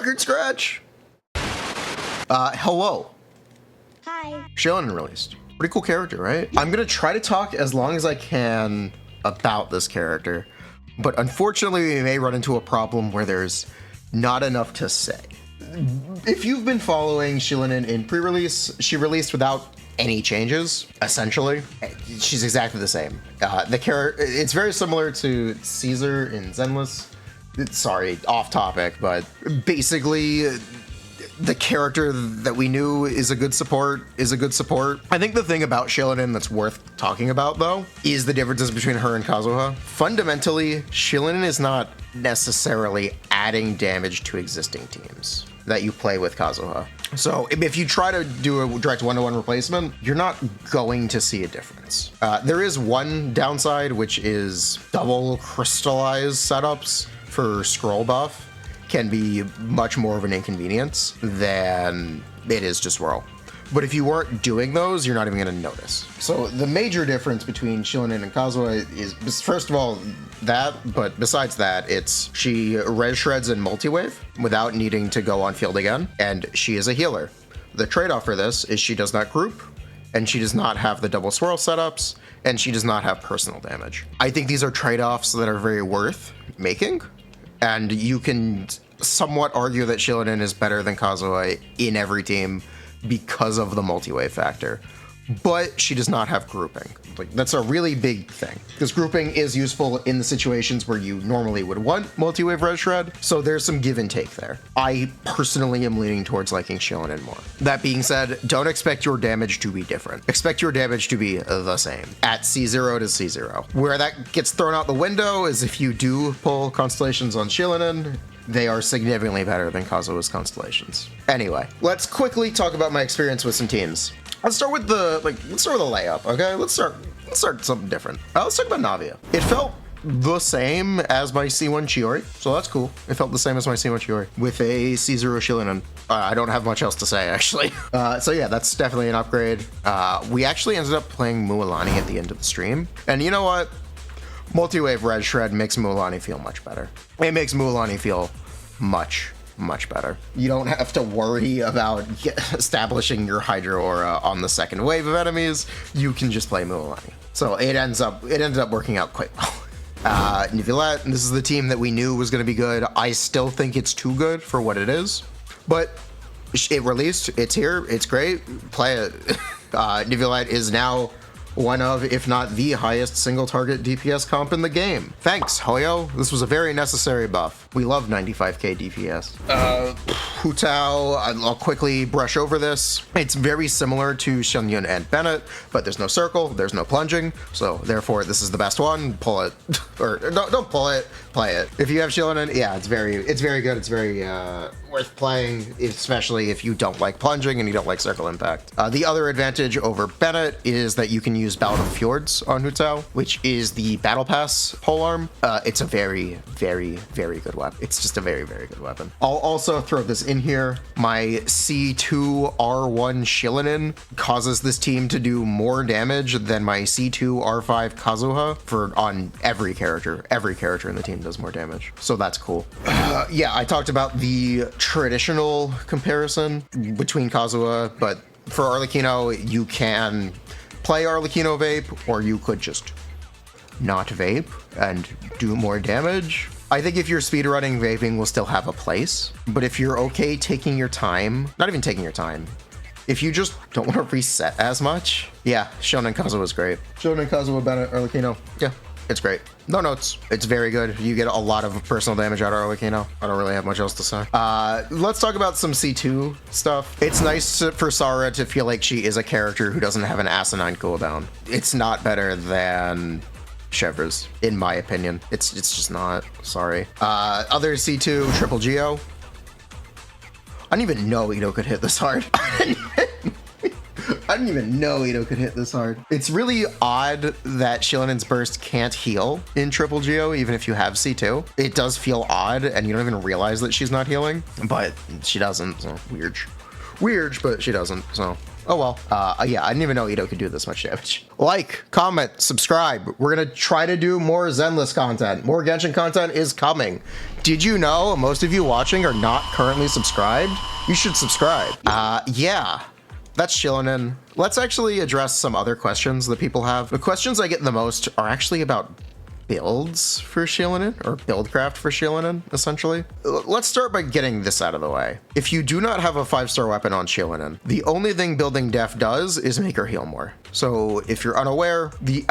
Record scratch. Hello. Hi. Xilonen released. Pretty cool character, right? I'm gonna try to talk as long as I can about this character, but unfortunately we may run into a problem where there's not enough to say. If you've been following Xilonen in pre-release, she released without any changes, essentially. She's exactly the same. The character, it's very similar to Caesar in Zenless. Sorry, off topic, but basically the character that we knew is a good support. I think the thing about Xilonen that's worth talking about, though, is the differences between her and Kazuha. Fundamentally, Xilonen is not necessarily adding damage to existing teams that you play with Kazuha. So if you try to do a direct one-to-one replacement, you're not going to see a difference. There is one downside, which is double crystallized setups for scroll buff can be much more of an inconvenience than it is to swirl. But if you weren't doing those, you're not even going to notice. So the major difference between Xilonen and Kazuha is, first of all, that, but besides that, it's she res shreds in multi-wave without needing to go on field again, and she is a healer. The trade-off for this is she does not group, and she does not have the double swirl setups, and she does not have personal damage. I think these are trade-offs that are very worth making, and you can somewhat argue that Xilonen is better than Kazuha in every team because of the multi-wave factor, but she does not have grouping. Like, that's a really big thing, because grouping is useful in the situations where you normally would want multi-wave res shred, so there's some give and take there. I personally am leaning towards liking Xilonen more. That being said, don't expect your damage to be different. Expect your damage to be the same at C0 to C0. Where that gets thrown out the window is if you do pull constellations on Xilonen, they are significantly better than Kazuha's constellations. Anyway, let's quickly talk about my experience with some teams. Let's start with the layup, okay? Let's start something different. Let's talk about Navia. It felt the same as my C1 Chiori, so that's cool. It felt the same as my C1 Chiori with a C0 Xilonen. I don't have much else to say, actually. So yeah, that's definitely an upgrade. We actually ended up playing Mualani at the end of the stream, and you know what? Multi-wave res shred makes Mualani feel much better. It makes Mualani feel much better. You don't have to worry about establishing your Hydra Aura on the second wave of enemies. You can just play Mualani. So it ended up working out quite well. Nivelette, this is the team that we knew was going to be good. I still think it's too good for what it is, but it released, it's here, it's great, play it. Nivelette is now one of, if not the highest single target DPS comp in the game. Thanks, Hoyo. This was a very necessary buff. We love 95k DPS. Hu Tao, I'll quickly brush over this. It's very similar to Xianyun and Bennett, but there's no circle, there's no plunging, so therefore this is the best one. Pull it, or don't pull it, play it. If you have Xilonen, yeah, it's very good. It's very worth playing, especially if you don't like plunging and you don't like circle impact. The other advantage over Bennett is that you can use Ballad of Fjords on Hu Tao, which is the battle pass polearm. It's a very good weapon. It's just a very good weapon. I'll also throw this in here. My C2 R1 Xilonen causes this team to do more damage than my C2 R5 Kazuha on every character. Every character in the team does more damage, so that's cool. Yeah, I talked about the traditional comparison between Kazuha, but for Arlecchino, you can play Arlecchino vape, or you could just not vape and do more damage. I think if you're speedrunning, vaping will still have a place, but if you're okay taking your time, not even taking your time, if you just don't want to reset as much, yeah, Shonen Kazuha is great. Shonen Kazuha, Bennett, Arlecchino, yeah, it's great. No notes. It's very good. You get a lot of personal damage out of Arlecchino. I don't really have much else to say. Let's talk about some C2 stuff. It's nice for Sara to feel like she is a character who doesn't have an asinine cooldown. It's not better than Chevres, in my opinion. It's just not. Sorry. Other C2, Triple Geo. I didn't even know Ito could hit this hard. I didn't even know Ito could hit this hard. It's really odd that Shilonen's burst can't heal in Triple Geo, even if you have C2. It does feel odd, and you don't even realize that she's not healing, but she doesn't, so weird, but she doesn't, so oh well. Yeah, I didn't even know Ito could do this much damage. Like, comment, subscribe. We're gonna try to do more Zenless content. More Genshin content is coming. Did you know most of you watching are not currently subscribed? You should subscribe. Yeah. That's Xilonen. Let's actually address some other questions that people have. The questions I get the most are actually about builds for Xilonen, or buildcraft for Xilonen, essentially. Let's start by getting this out of the way. If you do not have a 5-star weapon on Xilonen, the only thing building def does is make her heal more. So if you're unaware, the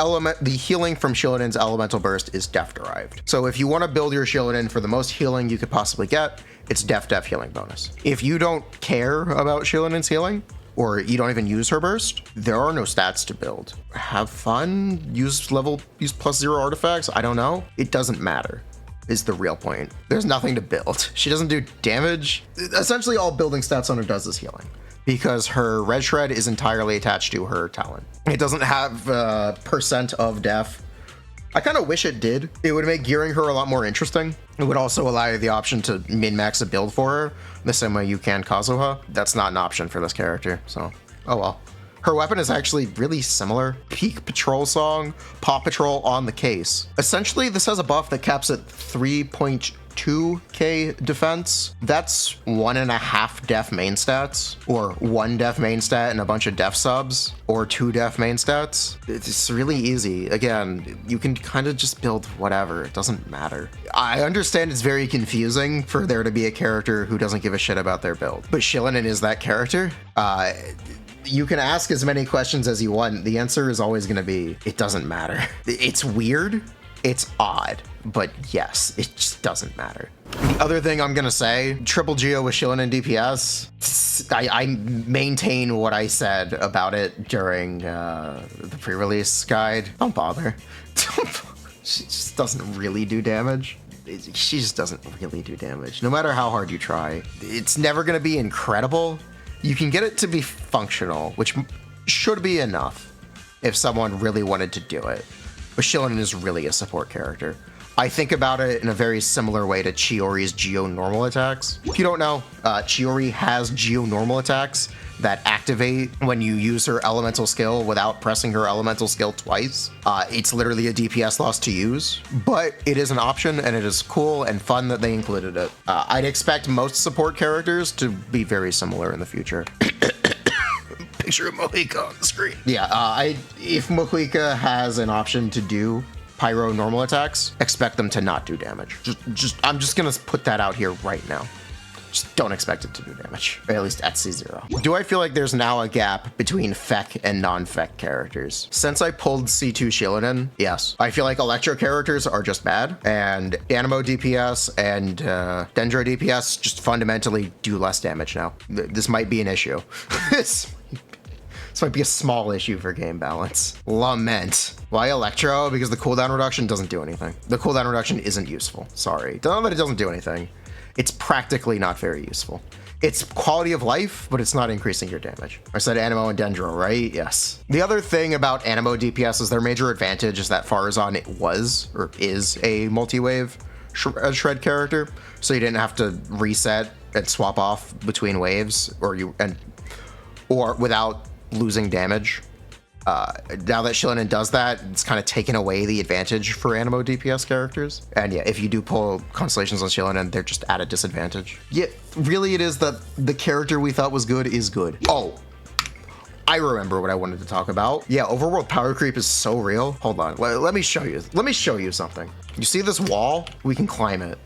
healing from Xilonen's elemental burst is def derived. So if you want to build your Xilonen for the most healing you could possibly get, it's def healing bonus. If you don't care about Xilonen's healing, or you don't even use her burst, there are no stats to build. Have fun, use +0 artifacts, I don't know. It doesn't matter, is the real point. There's nothing to build. She doesn't do damage. Essentially all building stats on her does is healing, because her red shred is entirely attached to her talent. It doesn't have percent of def. I kind of wish it did. It would make gearing her a lot more interesting. It would also allow you the option to min-max a build for her, the same way you can Kazuha. That's not an option for this character, so oh well. Her weapon is actually really similar. Peak Patrol Song, Paw Patrol on the case. Essentially, this has a buff that caps at 3.2k defense. That's 1.5 def main stats, or 1 def main stat and a bunch of def subs, or 2 def main stats. It's really easy. Again, you can kind of just build whatever. It doesn't matter. I understand it's very confusing for there to be a character who doesn't give a shit about their build, but Xilonen is that character. You can ask as many questions as you want. The answer is always going to be, it doesn't matter. It's weird, it's odd, but yes, it just doesn't matter. The other thing I'm going to say, Triple Geo with Xilonen DPS, I maintain what I said about it during the pre-release guide. Don't bother. She just doesn't really do damage. She just doesn't really do damage, no matter how hard you try. It's never going to be incredible. You can get it to be functional, which should be enough if someone really wanted to do it. But Xilonen is really a support character. I think about it in a very similar way to Chiori's Geo-normal attacks. If you don't know, Chiori has Geo-normal attacks that activate when you use her elemental skill without pressing her elemental skill twice. It's literally a DPS loss to use, but it is an option and it is cool and fun that they included it. I'd expect most support characters to be very similar in the future. Picture of Mohica on the screen. Yeah, if Mohica has an option to do pyro normal attacks, expect them to not do damage. I'm just gonna put that out here right now. Just don't expect it to do damage, or at least at C0. Do I feel like there's now a gap between PHEC and non-PHEC characters? Since I pulled C2 Xilonen, yes. I feel like Electro characters are just bad, and Anemo DPS and Dendro DPS just fundamentally do less damage now. This might be an issue. This might be a small issue for game balance. Lament. Why Electro? Because the cooldown reduction doesn't do anything. The cooldown reduction isn't useful. Sorry. Don't know that it doesn't do anything. It's practically not very useful. It's quality of life, but it's not increasing your damage. I said Anemo and Dendro, right? Yes. The other thing about Anemo DPS is their major advantage is that Farazan was, or is, a multi-wave shred character, so you didn't have to reset and swap off between waves, or without losing damage. Now that Xilonen does that, it's kind of taken away the advantage for Anemo DPS characters. And yeah, if you do pull Constellations on Xilonen, they're just at a disadvantage. Yeah, really it is that the character we thought was good is good. Oh, I remember what I wanted to talk about. Yeah, Overworld power creep is so real. Hold on, let me show you. Let me show you something. You see this wall? We can climb it.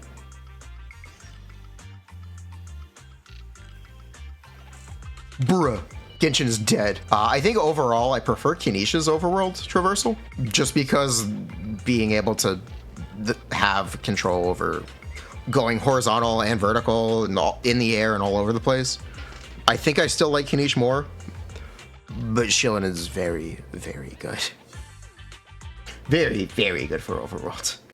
Bruh. Genshin is dead. I think overall I prefer Kinesha's Overworld traversal, just because being able to have control over going horizontal and vertical and in the air and all over the place. I think I still like Kinesh more, but Xilonen is very, very good. Very, very good for Overworld.